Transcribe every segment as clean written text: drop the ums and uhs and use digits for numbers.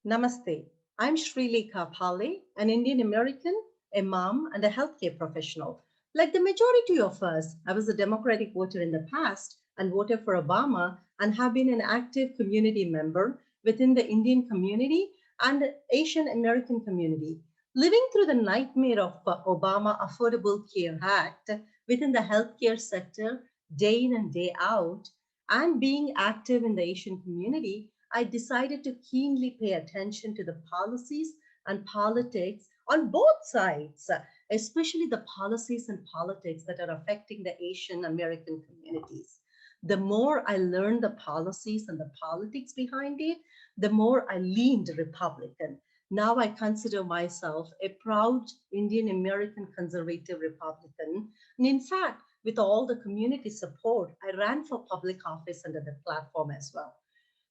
Namaste. I'm Srilekha Palle, an Indian American, a mom, and a healthcare professional. Like the majority of us, I was a Democratic voter in the past and voted for Obama and have been an active community member within the Indian community and Asian American community. Living through the nightmare of Obama Affordable Care Act within the healthcare sector day in and day out, and being active in the Asian community, I decided to keenly pay attention to the policies and politics on both sides, especially the policies and politics that are affecting the Asian American communities. The more I learned the policies and the politics behind it, the more I leaned Republican. Now I consider myself a proud Indian American conservative Republican. And in fact, with all the community support, I ran for public office under the platform as well.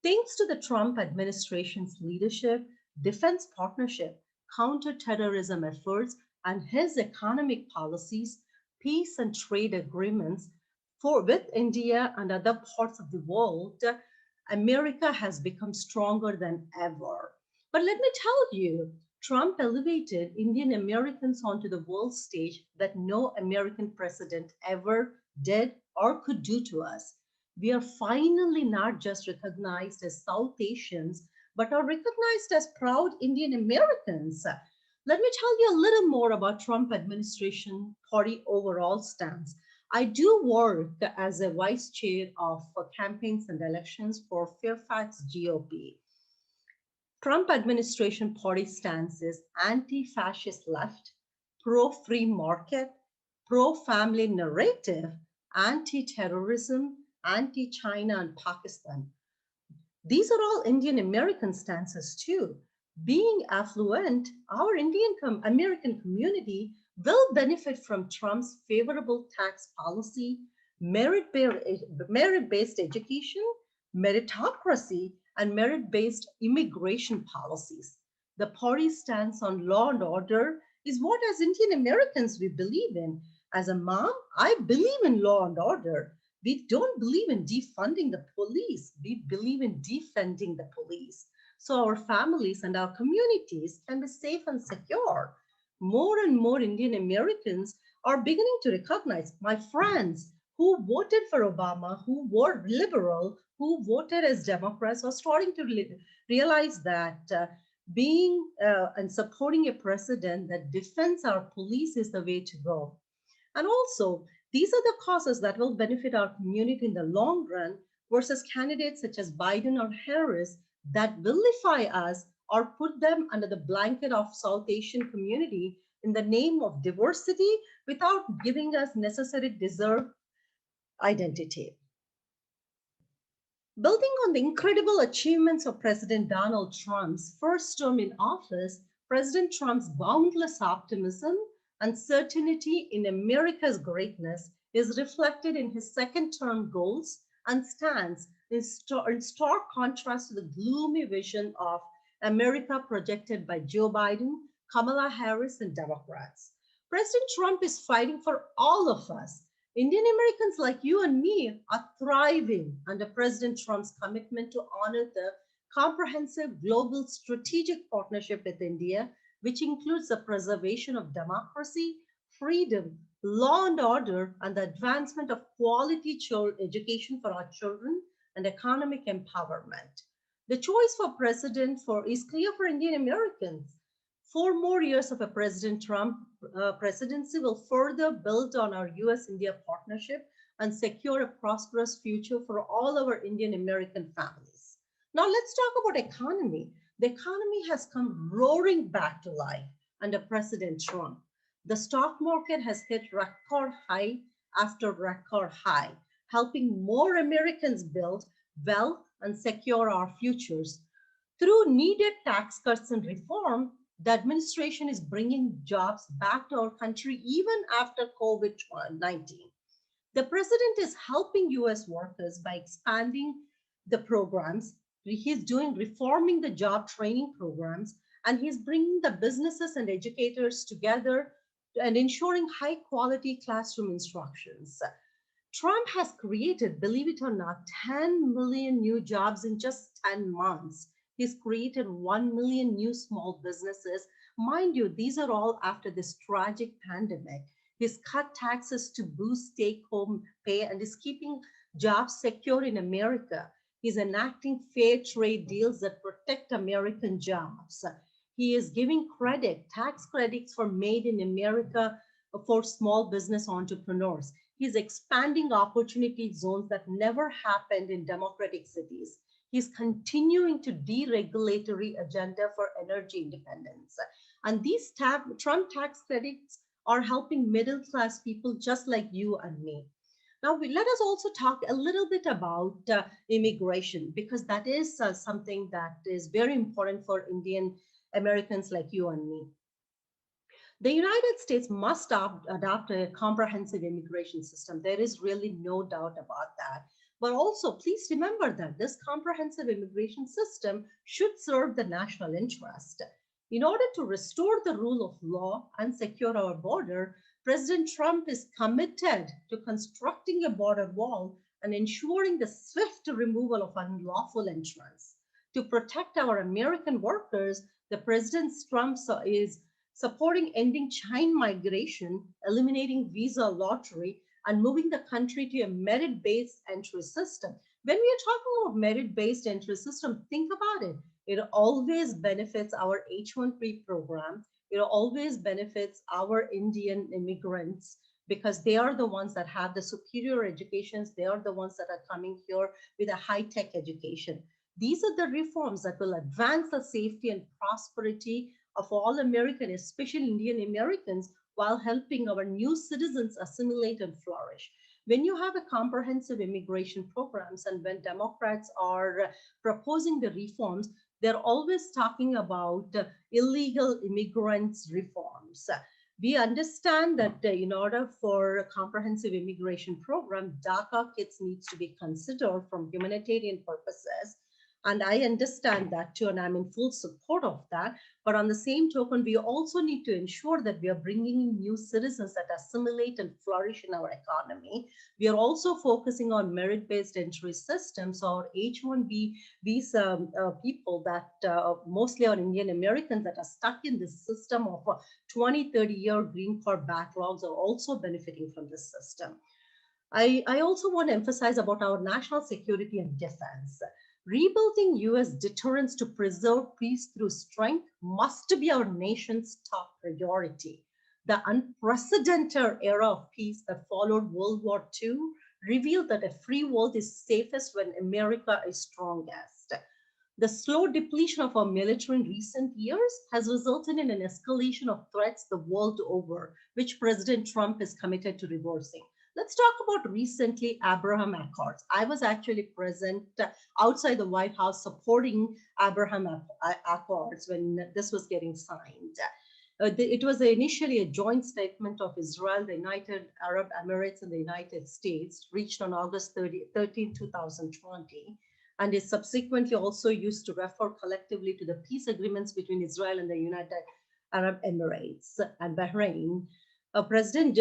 Thanks to the Trump administration's leadership, defense partnership, counterterrorism efforts, and his economic policies, peace and trade agreements with India and other parts of the world, America has become stronger than ever. But let me tell you, Trump elevated Indian Americans onto the world stage that no American president ever did or could do to us. We are finally not just recognized as South Asians, but are recognized as proud Indian Americans. Let me tell you a little more about Trump administration party overall stance. I do work as a vice chair of campaigns and elections for Fairfax GOP. Trump administration party stance is anti-fascist left, pro-free market, pro-family narrative, anti-terrorism, anti-China and Pakistan. These are all Indian American stances too. Being affluent, our American community will benefit from Trump's favorable tax policy, merit-based education, meritocracy, and merit-based immigration policies. The party's stance on law and order is what, as Indian Americans, we believe in. As a mom, I believe in law and order. We don't believe in defunding the police. We believe in defending the police. So our families and our communities can be safe and secure. More and more Indian Americans are beginning to recognize my friends who voted for Obama, who were liberal, who voted as Democrats, are starting to realize that being and supporting a president that defends our police is the way to go. And also, these are the causes that will benefit our community in the long run versus candidates such as Biden or Harris that vilify us or put them under the blanket of South Asian community in the name of diversity without giving us necessary deserved identity. Building on the incredible achievements of President Donald Trump's first term in office, President Trump's boundless optimism and certainty in America's greatness is reflected in his second term goals and stance in stark contrast to the gloomy vision of America projected by Joe Biden, Kamala Harris, and Democrats. President Trump is fighting for all of us. Indian Americans like you and me are thriving under President Trump's commitment to honor the comprehensive global strategic partnership with India, which includes the preservation of democracy, freedom, law and order, and the advancement of quality education for our children and economic empowerment. The choice for president is clear for Indian Americans. 4 more years of a President Trump presidency will further build on our US-India partnership and secure a prosperous future for all our Indian American families. Now let's talk about economy. The economy has come roaring back to life under President Trump. The stock market has hit record high after record high, helping more Americans build wealth and secure our futures. Through needed tax cuts and reform, the administration is bringing jobs back to our country even after COVID 19. The president is helping US workers by expanding the programs. He's reforming the job training programs, and he's bringing the businesses and educators together and ensuring high quality classroom instructions. Trump has created, believe it or not, 10 million new jobs in just 10 months. He's created 1 million new small businesses. Mind you, these are all after this tragic pandemic. He's cut taxes to boost take home pay and is keeping jobs secure in America. He's enacting fair trade deals that protect American jobs. He is giving tax credits for made in America for small business entrepreneurs. He's expanding opportunity zones that never happened in democratic cities. He's continuing to deregulatory agenda for energy independence. And these Trump tax credits are helping middle class people just like you and me. Now, let us also talk a little bit about immigration, because that is something that is very important for Indian Americans like you and me. The United States must adopt a comprehensive immigration system. There is really no doubt about that. But also, please remember that this comprehensive immigration system should serve the national interest. In order to restore the rule of law and secure our border, President Trump is committed to constructing a border wall and ensuring the swift removal of unlawful entrance. To protect our American workers, the President Trump is supporting ending child migration, eliminating visa lottery, and moving the country to a merit-based entry system. When we are talking about merit-based entry system, think about it. It always benefits our H-1B program. It always benefits our Indian immigrants because they are the ones that have the superior educations. They are the ones that are coming here with a high-tech education. These are the reforms that will advance the safety and prosperity of all Americans, especially Indian Americans, while helping our new citizens assimilate and flourish. When you have a comprehensive immigration programs and when Democrats are proposing the reforms, they're always talking about illegal immigrants reforms. We understand that in order for a comprehensive immigration program, DACA kits needs to be considered from humanitarian purposes. And I understand that too, and I'm in full support of that. But on the same token, we also need to ensure that we are bringing in new citizens that assimilate and flourish in our economy. We are also focusing on merit-based entry systems, or H-1B visa people that mostly are Indian Americans that are stuck in this system of 20, 30-year green card backlogs are also benefiting from this system. I also want to emphasize about our national security and defense. Rebuilding US deterrence to preserve peace through strength must be our nation's top priority. The unprecedented era of peace that followed World War II revealed that a free world is safest when America is strongest. The slow depletion of our military in recent years has resulted in an escalation of threats the world over, which President Trump is committed to reversing. Let's talk about recently Abraham Accords. I was actually present outside the White House supporting Abraham Accords when this was getting signed. It was initially a joint statement of Israel, the United Arab Emirates, and the United States, reached on August 13, 2020, and is subsequently also used to refer collectively to the peace agreements between Israel and the United Arab Emirates and Bahrain. President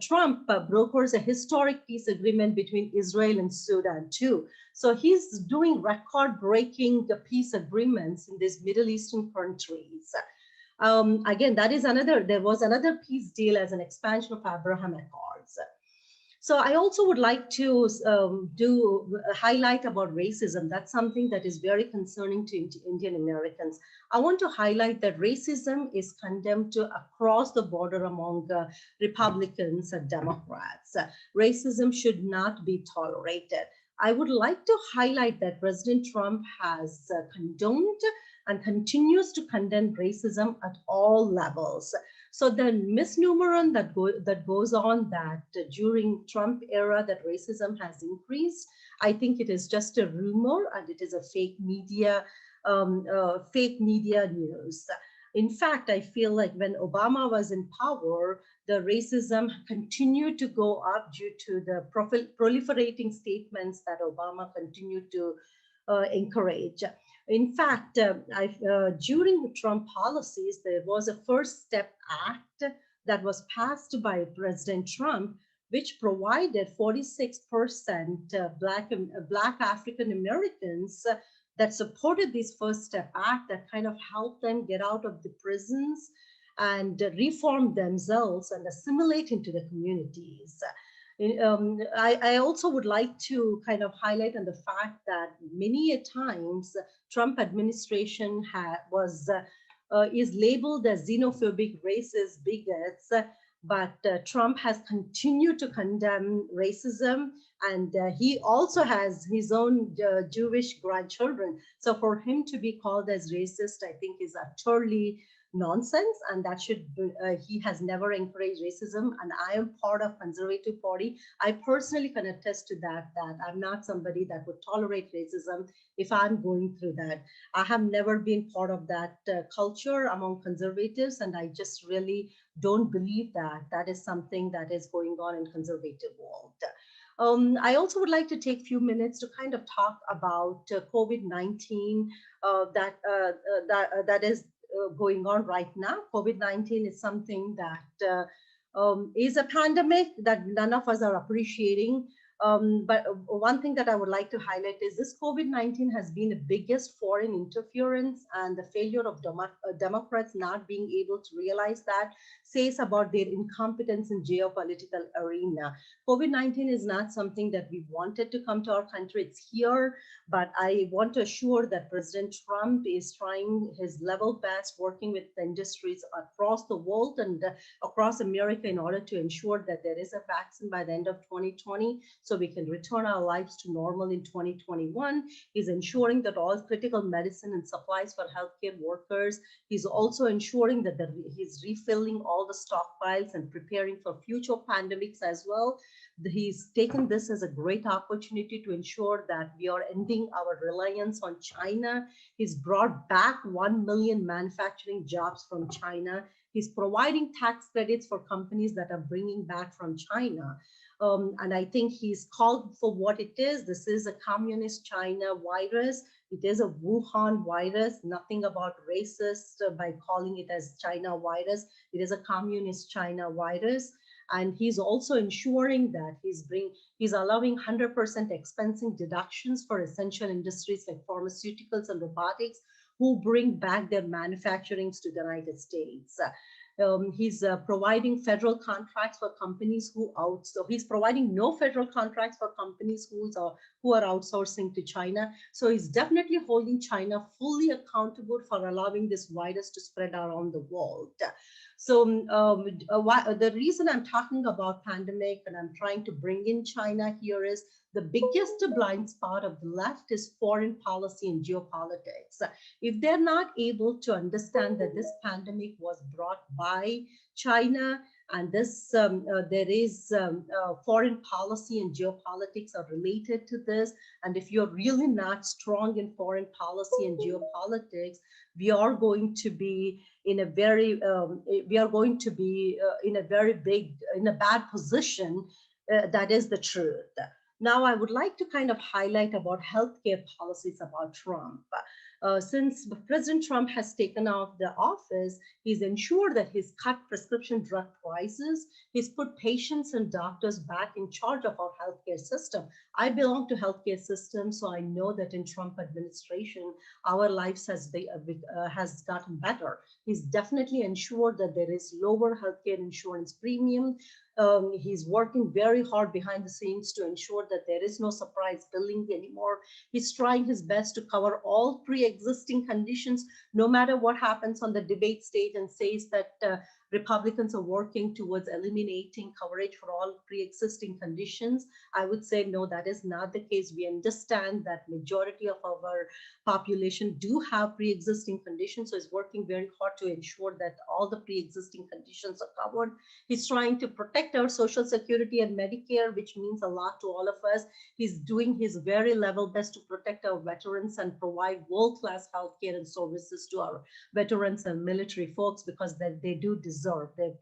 Trump brokers a historic peace agreement between Israel and Sudan too. So he's doing record-breaking peace agreements in these Middle Eastern countries. Again, there was another peace deal as an expansion of Abraham Accords. So I also would like to highlight about racism. That's something that is very concerning to Indian Americans. I want to highlight that racism is condemned across the border among Republicans and Democrats. Racism should not be tolerated. I would like to highlight that President Trump has condoned and continues to condemn racism at all levels. So the misnomer that goes on that during Trump era that racism has increased, I think it is just a rumor and it is a fake media news. In fact, I feel like when Obama was in power, the racism continued to go up due to the proliferating statements that Obama continued to encourage. In fact, during the Trump policies, there was a First Step Act that was passed by President Trump, which provided 46% Black African Americans that supported this First Step Act, that kind of helped them get out of the prisons and reform themselves and assimilate into the communities. I also would like to kind of highlight on the fact that many a times Trump administration is labeled as xenophobic, racist, bigots, but Trump has continued to condemn racism, and he also has his own Jewish grandchildren. So for him to be called as racist, I think is utterly nonsense, and that should he has never encouraged racism. And I am part of Conservative Party. I personally can attest to that I'm not somebody that would tolerate racism if I'm going through that. I have never been part of that culture among conservatives, and I just really don't believe that that is something that is going on in conservative world. I also would like to take a few minutes to kind of talk about COVID-19 that is going on right now. COVID-19 is something that is a pandemic that none of us are appreciating. But one thing that I would like to highlight is this COVID-19 has been the biggest foreign interference, and the failure of Democrats not being able to realize that says about their incompetence in geopolitical arena. COVID-19 is not something that we wanted to come to our country. It's here, but I want to assure that President Trump is trying his level best, working with the industries across the world and across America in order to ensure that there is a vaccine by the end of 2020, so we can return our lives to normal in 2021. He's ensuring that all critical medicine and supplies for healthcare workers. He's also ensuring that he's refilling all the stockpiles and preparing for future pandemics as well. He's taken this as a great opportunity to ensure that we are ending our reliance on China. He's brought back 1 million manufacturing jobs from China. He's providing tax credits for companies that are bringing back from China. And I think he's called for what it is. This is a communist China virus. It is a Wuhan virus, nothing about racist by calling it as China virus. It is a communist China virus. And he's also ensuring that he's allowing 100% expensing deductions for essential industries like pharmaceuticals and robotics, who bring back their manufacturing to the United States. He's providing federal contracts for companies he's providing no federal contracts for companies who are outsourcing to China. So he's definitely holding China fully accountable for allowing this virus to spread around the world. So the reason I'm talking about pandemic and I'm trying to bring in China here is the biggest blind spot of the left is foreign policy and geopolitics. If they're not able to understand that this pandemic was brought by China, and this there is foreign policy and geopolitics are related to this, and if you're really not strong in foreign policy and geopolitics, we are going to be in a very in a bad position. That is the truth. Now, I would like to kind of highlight about healthcare policies about Trump. Since President Trump has taken off the office, he's ensured that he's cut prescription drug prices. He's put patients and doctors back in charge of our healthcare system. I belong to healthcare system, so I know that in Trump administration, our lives has gotten better. He's definitely ensured that there is lower healthcare insurance premium. He's working very hard behind the scenes to ensure that there is no surprise billing anymore. He's trying his best to cover all pre-existing conditions, no matter what happens on the debate stage, and says that Republicans are working towards eliminating coverage for all pre-existing conditions. I would say no, that is not the case. We understand that majority of our population do have pre-existing conditions, so he's working very hard to ensure that all the pre-existing conditions are covered. He's trying to protect our Social Security and Medicare, which means a lot to all of us. He's doing his very level best to protect our veterans and provide world-class healthcare and services to our veterans and military folks, because they do deserve. They've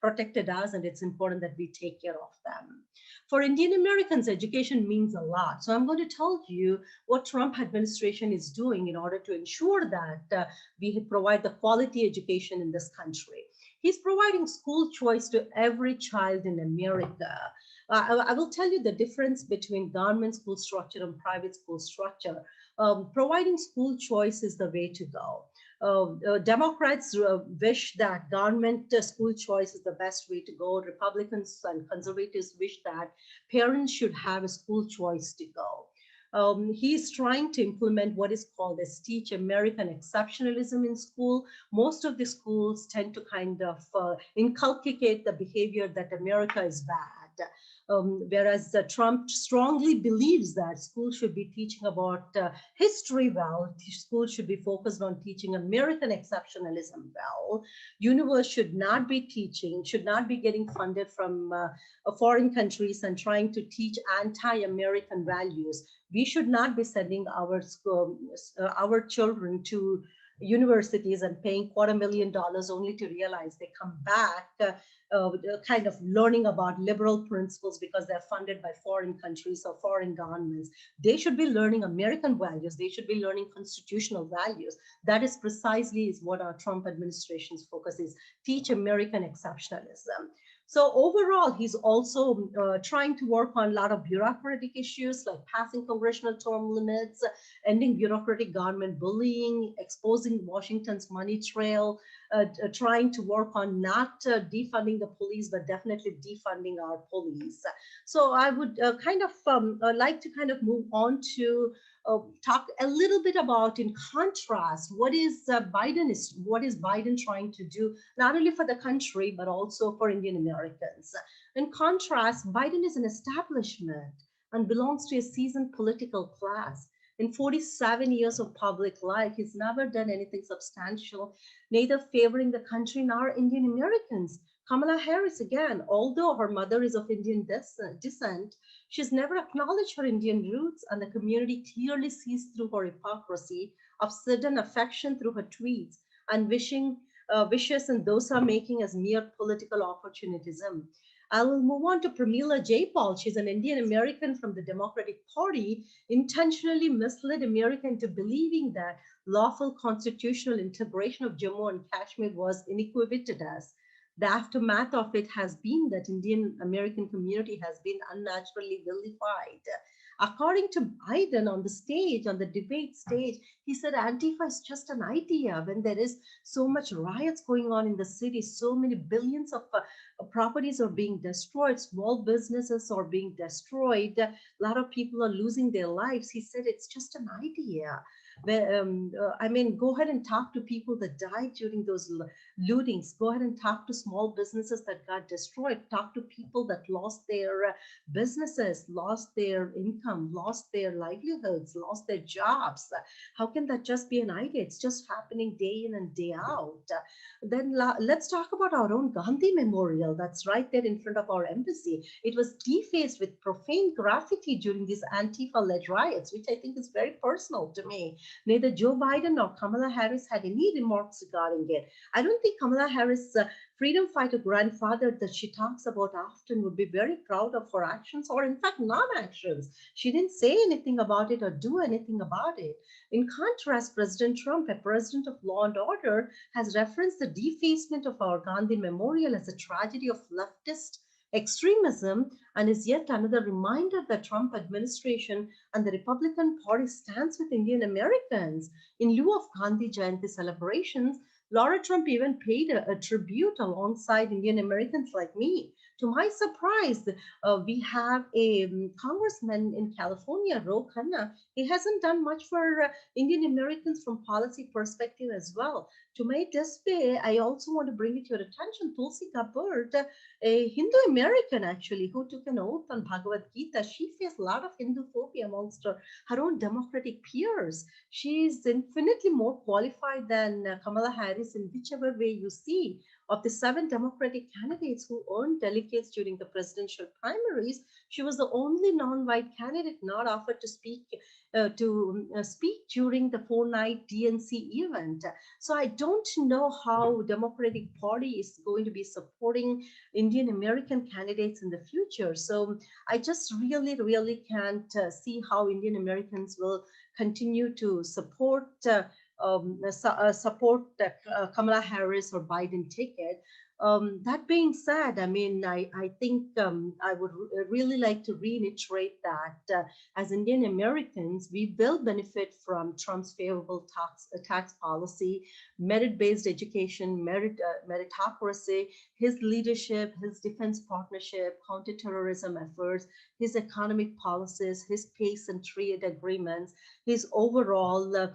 protected us, and it's important that we take care of them. For Indian Americans, education means a lot. So I'm going to tell you what Trump administration is doing in order to ensure that we provide the quality education in this country. He's providing school choice to every child in America. I will tell you the difference between government school structure and private school structure. Providing school choice is the way to go. Democrats wish that government school choice is the best way to go. Republicans and conservatives wish that parents should have a school choice to go. He's trying to implement what is called as teach American exceptionalism in school. Most of the schools tend to kind of inculcate the behavior that America is bad. Whereas Trump strongly believes that schools should be teaching about history well, schools should be focused on teaching American exceptionalism well. Universe should not be teaching, should not be getting funded from foreign countries and trying to teach anti-American values. We should not be sending our children to universities and paying $250,000 only to realize they come back kind of learning about liberal principles because they're funded by foreign countries or foreign governments. They should be learning American values. They should be learning constitutional values. That is precisely is what our Trump administration's focus is, teach American exceptionalism. So overall, he's also trying to work on a lot of bureaucratic issues like passing congressional term limits, ending bureaucratic government bullying, exposing Washington's money trail, trying to work on not defunding the police, but definitely defunding our police. So I would like to kind of move on to talk a little bit about, in contrast, what is Biden trying to do, not only for the country, but also for Indian Americans. In contrast, Biden is an establishment and belongs to a seasoned political class. In 47 years of public life, he's never done anything substantial, neither favoring the country nor Indian Americans. Kamala Harris, again, although her mother is of Indian descent, she's never acknowledged her Indian roots, and the community clearly sees through her hypocrisy of sudden affection through her tweets and wishes and those are making as mere political opportunism. I will move on to Pramila Jayapal. She's an Indian American from the Democratic Party, intentionally misled America into believing that lawful constitutional integration of Jammu and Kashmir was unequivocated as. The aftermath of it has been that Indian American community has been unnaturally vilified. According to Biden on the stage, on the debate stage, he said Antifa is just an idea when there is so much riots going on in the city, so many billions of properties are being destroyed, small businesses are being destroyed, a lot of people are losing their lives. He said it's just an idea. Go ahead and talk to people that died during those lootings. Go ahead and talk to small businesses that got destroyed. Talk to people that lost their businesses, lost their income, lost their livelihoods, lost their jobs. How can that just be an idea? It's just happening day in and day out. Then let's talk about our own Gandhi Memorial that's right there in front of our embassy. It was defaced with profane graffiti during these Antifa-led riots, which I think is very personal to me. Neither Joe Biden nor Kamala Harris had any remarks regarding it. I don't think Kamala Harris' freedom fighter grandfather that she talks about often would be very proud of her actions, or in fact non-actions. She didn't say anything about it or do anything about it. In contrast, President Trump, a president of law and order, has referenced the defacement of our Gandhi Memorial as a tragedy of leftist extremism, and is yet another reminder that Trump administration and the Republican Party stands with Indian Americans. In lieu of Gandhi Jayanti celebrations, Laura Trump even paid a tribute alongside Indian Americans like me. To my surprise, we have a congressman in California, Ro Khanna. He hasn't done much for Indian Americans from policy perspective as well. To my despair, I also want to bring it to your attention, Tulsi Gabbard, a Hindu American actually, who took an oath on Bhagavad Gita. She faced a lot of Hindu phobia amongst her own Democratic peers. She is infinitely more qualified than Kamala Harris in whichever way you see. Of the 7 Democratic candidates who earned delegates during the presidential primaries, she was the only non-white candidate not offered to speak during the 4-night DNC event. So I don't know how Democratic Party is going to be supporting Indian American candidates in the future. So I just really can't see how Indian Americans will continue to support Kamala Harris or Biden ticket. That being said, I mean, I think I would really like to reiterate that as Indian Americans, we will benefit from Trump's favorable tax policy, merit-based education, meritocracy, his leadership, his defense partnership, counterterrorism efforts, his economic policies, his peace and trade agreements, his overall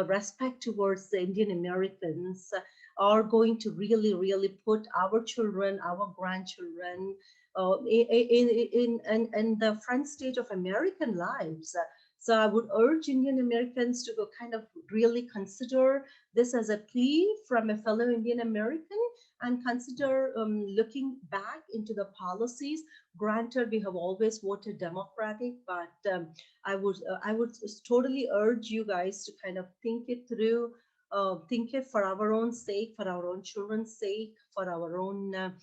respect towards the Indian Americans are going to really, really put our children, our grandchildren in the front stage of American lives. So I would urge Indian Americans to go kind of really consider this as a plea from a fellow Indian American and consider looking back into the policies. Granted, we have always voted Democratic, but I would totally urge you guys to kind of think it through, think it for our own sake, for our own children's sake, for our own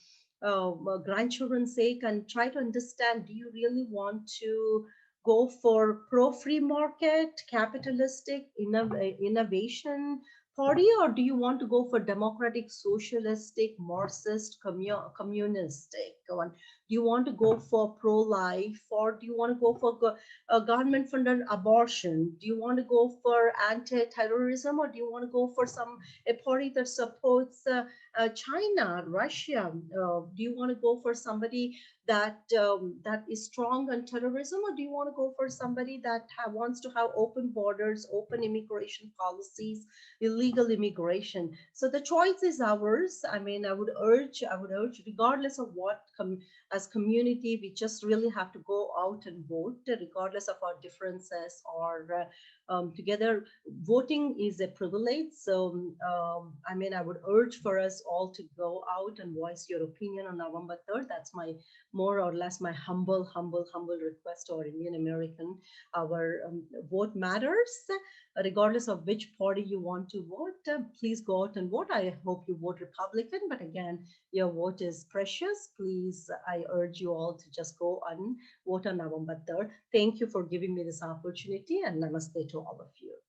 grandchildren's sake, and try to understand, do you really want to go for pro-free market, capitalistic innovation party, or do you want to go for democratic, socialistic, Marxist, communistic one? Do you want to go for pro-life, or do you want to go for government-funded abortion? Do you want to go for anti-terrorism, or do you want to go for a party that supports China, Russia? Do you want to go for somebody that is strong on terrorism, or do you want to go for somebody that wants to have open borders, open immigration policies, illegal immigration? So the choice is ours. I mean, I would urge, regardless of what as community, we just really have to go out and vote, regardless of our differences or together. Voting is a privilege. So, I mean, I would urge for us all to go out and voice your opinion on November 3rd. That's my more or less my humble request to our Indian American. Our vote matters, regardless of which party you want to vote. Please go out and vote. I hope you vote Republican, but again, your vote is precious. Please, I urge you all to just go and vote on November 3rd. Thank you for giving me this opportunity, and namaste to all of you.